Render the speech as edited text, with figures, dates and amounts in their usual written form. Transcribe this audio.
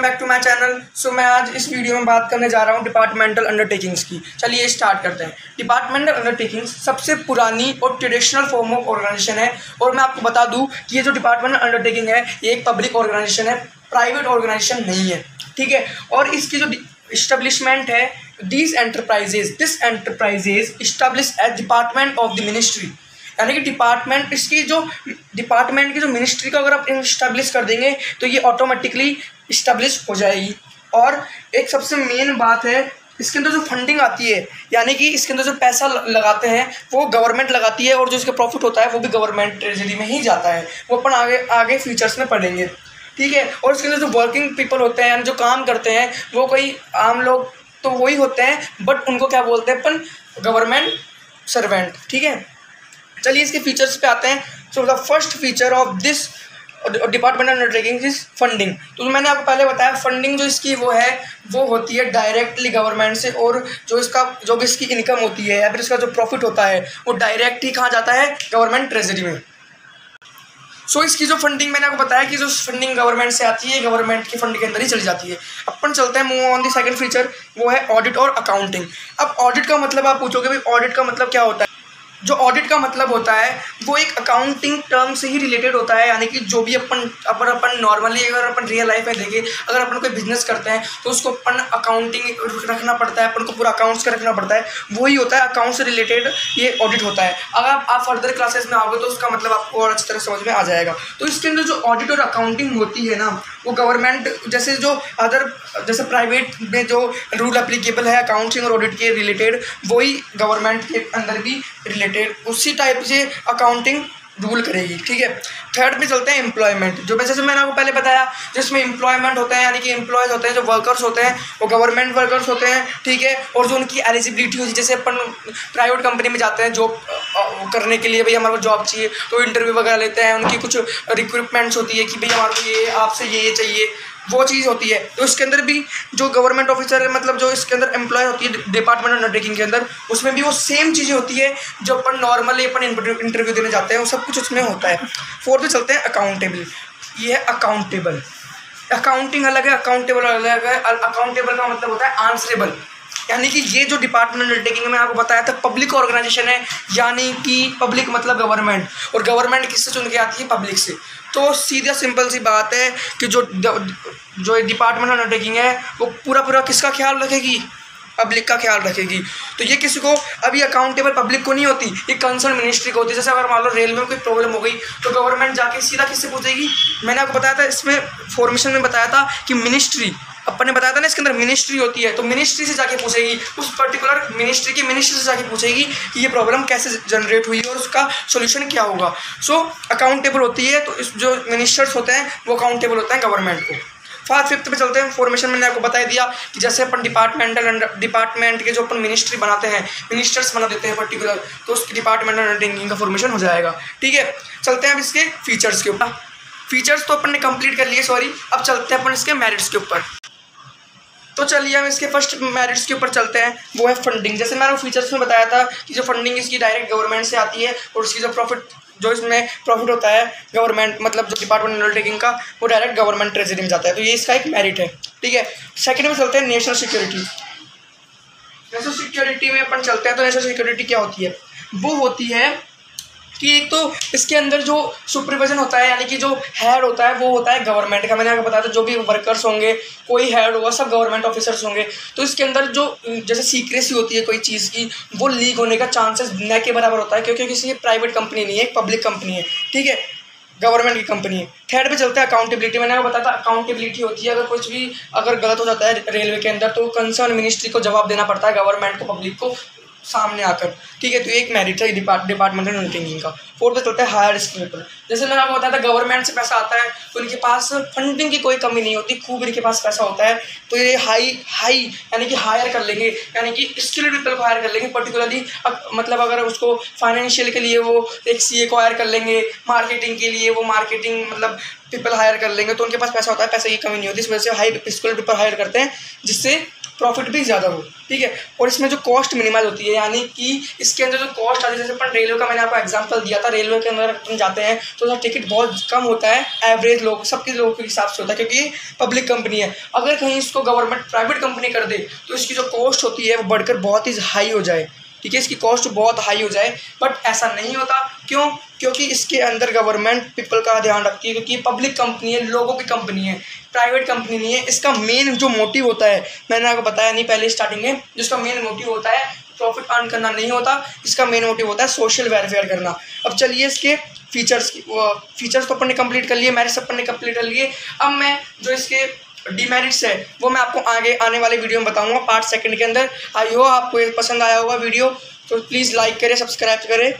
Back to my channel. So मैं आज इस वीडियो में बात करने जा रहा हूँ डिपार्टमेंटल अंडरटेकिंग्स की। चलिए स्टार्ट करते हैं। डिपार्टमेंटल अंडरटेकिंग्स सबसे पुरानी और ट्रेडिशनल फॉर्म ऑफ ऑर्गेनाइजेशन है। और मैं आपको बता दूँ कि ये जो डिपार्टमेंटल अंडरटेकिंग है ये एक पब्लिक ऑर्गेनाइजेशन है, प्राइवेट ऑर्गेनाइजेशन नहीं है, ठीक है। और इसकी जो इस्टेब्लिशमेंट है, this enterprises establish as department of the ministry, यानी कि डिपार्टमेंट इसकी जो डिपार्टमेंट की जो मिनिस्ट्री को अगर आप इस्टेब्लिश कर देंगे तो ये ऑटोमेटिकली इस्टेब्लिश हो जाएगी। और एक सबसे मेन बात है, इसके अंदर जो फंडिंग आती है, यानी कि इसके अंदर जो पैसा लगाते हैं वो गवर्नमेंट लगाती है और जो इसका प्रॉफिट होता है वो भी गवर्नमेंट ट्रेजरी में ही जाता है। वो अपन आगे फीचर्स में पढ़ेंगे, ठीक है। और इसके अंदर जो वर्किंग पीपल होते हैं, यानी जो काम करते हैं, वो कोई आम लोग तो वही होते हैं, बट उनको क्या बोलते हैं अपन, गवर्नमेंट सर्वेंट, ठीक है। चलिए इसके फीचर्स पे आते हैं। So the first feature of this departmental undertaking is funding. तो मैंने आपको पहले बताया फंडिंग जो इसकी वो होती है डायरेक्टली गवर्नमेंट से, और जो भी इसकी इनकम होती है या फिर इसका जो प्रॉफिट होता है वो डायरेक्ट ही कहाँ जाता है, गवर्नमेंट ट्रेजरी में। सो इसकी जो फंडिंग मैंने आपको बताया कि जो फंडिंग गवर्नमेंट से आती है, गवर्नमेंट की फंड के अंदर ही चली जाती है। अपन चलते हैं move on the second feature, वो है ऑडिट और अकाउंटिंग। अब ऑडिट का मतलब आप पूछोगे भाई ऑडिट का मतलब क्या होता है। जो ऑडिट का मतलब होता है वो एक अकाउंटिंग टर्म से ही रिलेटेड होता है, यानी कि जो भी अपन नॉर्मली अगर अपन रियल लाइफ में देखें, अगर अपन कोई बिजनेस करते हैं तो उसको अपन अकाउंटिंग रखना पड़ता है, अपन को पूरा अकाउंट्स का रखना पड़ता है, वही होता है अकाउंट से रिलेटेड ये ऑडिट होता है। अगर आप फर्दर क्लासेस में आओगे तो उसका मतलब आपको और अच्छी तरह समझ में आ जाएगा। तो इसके अंदर जो ऑडिट और अकाउंटिंग होती है ना, वो गवर्नमेंट जैसे प्राइवेट में जो रूल एप्लीकेबल है अकाउंटिंग और ऑडिट के रिलेटेड, वही गवर्नमेंट के अंदर भी रिलेटेड उसी टाइप से अकाउंटिंग रूल करेगी, ठीक है। थर्ड में चलते हैं एम्प्लॉयमेंट। जो जैसे मैंने आपको पहले बताया, जिसमें एम्प्लॉयमेंट होते हैं, यानी कि एम्प्लॉयज होते हैं, जो वर्कर्स होते हैं वो गवर्नमेंट वर्कर्स होते हैं, ठीक है। और जो उनकी एलिजिबिलिटी होती है, जैसे अपन प्राइवेट कंपनी में जाते हैं जॉब करने के लिए, भाई हमारे को जॉब चाहिए तो इंटरव्यू वगैरह लेते हैं, उनकी कुछ रिक्रूटमेंट्स होती है कि भाई हमारे को ये आपसे ये चाहिए, वो चीज़ होती है। तो इसके अंदर भी जो गवर्नमेंट ऑफिसर है, मतलब जो इसके अंदर एम्प्लॉय होती है डिपार्टमेंट अंडरटेकिंग के अंदर, उसमें भी वो सेम चीज़ें होती है जो अपन नॉर्मली अपन इंटरव्यू देने जाते हैं, वो सब कुछ उसमें होता है। फोर्थ में चलते हैं अकाउंटेबल। ये है अकाउंटेबल। अकाउंटिंग अलग है, अकाउंटेबल अलग है। अकाउंटेबल का मतलब होता है आंसरेबल, यानी कि ये जो डिपार्टमेंट अंडरटेकिंग में आपको बताया था पब्लिक ऑर्गेनाइजेशन है, यानी कि पब्लिक मतलब गवर्नमेंट, और गवर्नमेंट किससे चुन के आती है, पब्लिक से। तो सीधा सिंपल सी बात है कि जो डिपार्टमेंट अंडरटेकिंग है वो पूरा किसका ख्याल रखेगी, पब्लिक का ख्याल रखेगी। तो ये किसी को अभी अकाउंटेबल पब्लिक को नहीं होती, ये कंसर्न मिनिस्ट्री को होती है। जैसे अगर मान लो रेलवे में कोई प्रॉब्लम हो गई तो गवर्नमेंट जाके सीधा किससे पूछेगी। मैंने आपको बताया था इसमें फॉर्मेशन में बताया था कि मिनिस्ट्री, अपन ने बताया था ना इसके अंदर मिनिस्ट्री होती है, तो मिनिस्ट्री से जाके पूछेगी, उस पर्टिकुलर मिनिस्ट्री से जाके पूछेगी कि ये प्रॉब्लम कैसे जनरेट हुई और उसका सोल्यूशन क्या होगा। सो अकाउंटेबल होती है, तो इस जो मिनिस्टर्स होते हैं वो अकाउंटेबल होते हैं गवर्नमेंट को। फिफ्थ पे चलते हैं। फॉर्मेशन मैंने आपको बता दिया कि जैसे अपन डिपार्टमेंट के जो अपन मिनिस्ट्री बनाते हैं, मिनिस्टर्स बना देते हैं पर्टिकुलर, तो उसकी डिपार्टमेंटल अंडरटेकिंग का फॉर्मेशन हो जाएगा, ठीक है। चलते हैं अब इसके फीचर्स के ऊपर। फीचर्स तो अपन ने कंप्लीट कर लिए, अब चलते हैं अपन इसके मेरिट्स के ऊपर। तो चलिए हम इसके फर्स्ट मेरिट्स के ऊपर चलते हैं, वो है फंडिंग। जैसे मैंने फीचर्स में बताया था कि जो फंडिंग इसकी डायरेक्ट गवर्नमेंट से आती है, और उसकी जो इसमें प्रॉफिट होता है गवर्नमेंट मतलब जो डिपार्टमेंट अंडरटेकिंग का, वो डायरेक्ट गवर्नमेंट ट्रेजरी में जाता है। तो ये इसका एक मेरिट है, ठीक है। सेकंड में चलते हैं नेशनल सिक्योरिटी। नेशनल सिक्योरिटी में अपन चलते हैं। तो नेशनल सिक्योरिटी क्या होती है, वो होती है कि एक तो इसके अंदर जो सुपरविजन होता है, यानी कि जो हेड होता है वो होता है गवर्नमेंट का। मैंने आपको बताया था जो भी वर्कर्स होंगे, कोई हेड होगा, सब गवर्नमेंट ऑफिसर्स होंगे। तो इसके अंदर जो जैसे सीक्रेसी होती है कोई चीज़ की, वो लीक होने का चांसेस न के बराबर होता है, क्योंकि किसी प्राइवेट कंपनी नहीं है, एक पब्लिक कंपनी है, ठीक है, गवर्नमेंट की कंपनी है। थर्ड पे चलते हैं अकाउंटेबिलिटी। मैंने आपको बताया था अकाउंटेबिलिटी होती है, अगर गलत हो जाता है रेलवे के अंदर तो कंसर्न मिनिस्ट्री को जवाब देना पड़ता है, गवर्नमेंट को, पब्लिक को सामने आकर, ठीक है। तो एक मेरिट है डिपार्टमेंटल अंडरटेकिंग का। फोर्थ पे चलता है हायर रिस्क पीपल। जैसे मैंने आपको बताया था गवर्नमेंट से पैसा आता है तो इनके पास फंडिंग की कोई कमी नहीं होती, खूब इनके पास पैसा होता है, तो ये हाई यानी कि हायर कर लेंगे, यानी कि स्किल्ड पीपल को हायर कर लेंगे पर्टिकुलरली। मतलब अगर उसको फाइनेंशियल के लिए वो एक सीए को हायर कर लेंगे, मार्केटिंग के लिए वो मार्केटिंग मतलब पीपल हायर कर लेंगे, तो उनके पास पैसा होता है, पैसे की कमी नहीं होती। इस वजह से हाई स्किल्ड पीपल हायर करते हैं, जिससे प्रॉफिट भी ज़्यादा हो, ठीक है। और इसमें जो कॉस्ट मिनिमाइज होती है, यानी कि इसके अंदर जो कॉस्ट आती है, जैसे अपन रेलवे का मैंने आपको एग्जांपल दिया था, रेलवे के अंदर अपन जाते हैं तो उसका टिकट बहुत कम होता है, एवरेज लोग सबके लोगों के हिसाब से होता है, क्योंकि ये पब्लिक कंपनी है। अगर कहीं इसको गवर्नमेंट प्राइवेट कंपनी कर दे तो इसकी जो कॉस्ट होती है वो बढ़कर बहुत ही हाई हो जाए, ठीक है, इसकी कॉस्ट बहुत हाई हो जाए। बट ऐसा नहीं होता, क्यों? क्योंकि इसके अंदर गवर्नमेंट पीपल का ध्यान रखती है, क्योंकि पब्लिक कंपनी है, लोगों की कंपनी है, प्राइवेट कंपनी नहीं है। इसका मेन जो मोटिव होता है, मैंने आपको बताया नहीं पहले स्टार्टिंग में, जिसका मेन मोटिव होता है प्रॉफिट अर्न करना नहीं होता, इसका मेन मोटिव होता है सोशल वेलफेयर करना। अब चलिए इसके फीचर्स तो अपन ने कंप्लीट कर लिए, मेरिट्स अपन ने कंप्लीट कर लिए। अब मैं जो इसके डिमेरिट्स है वो मैं आपको आगे आने वाले वीडियो में बताऊंगा, पार्ट सेकंड के अंदर। आई होप आपको ये पसंद आया होगा वीडियो, तो प्लीज़ लाइक करें, सब्सक्राइब करें।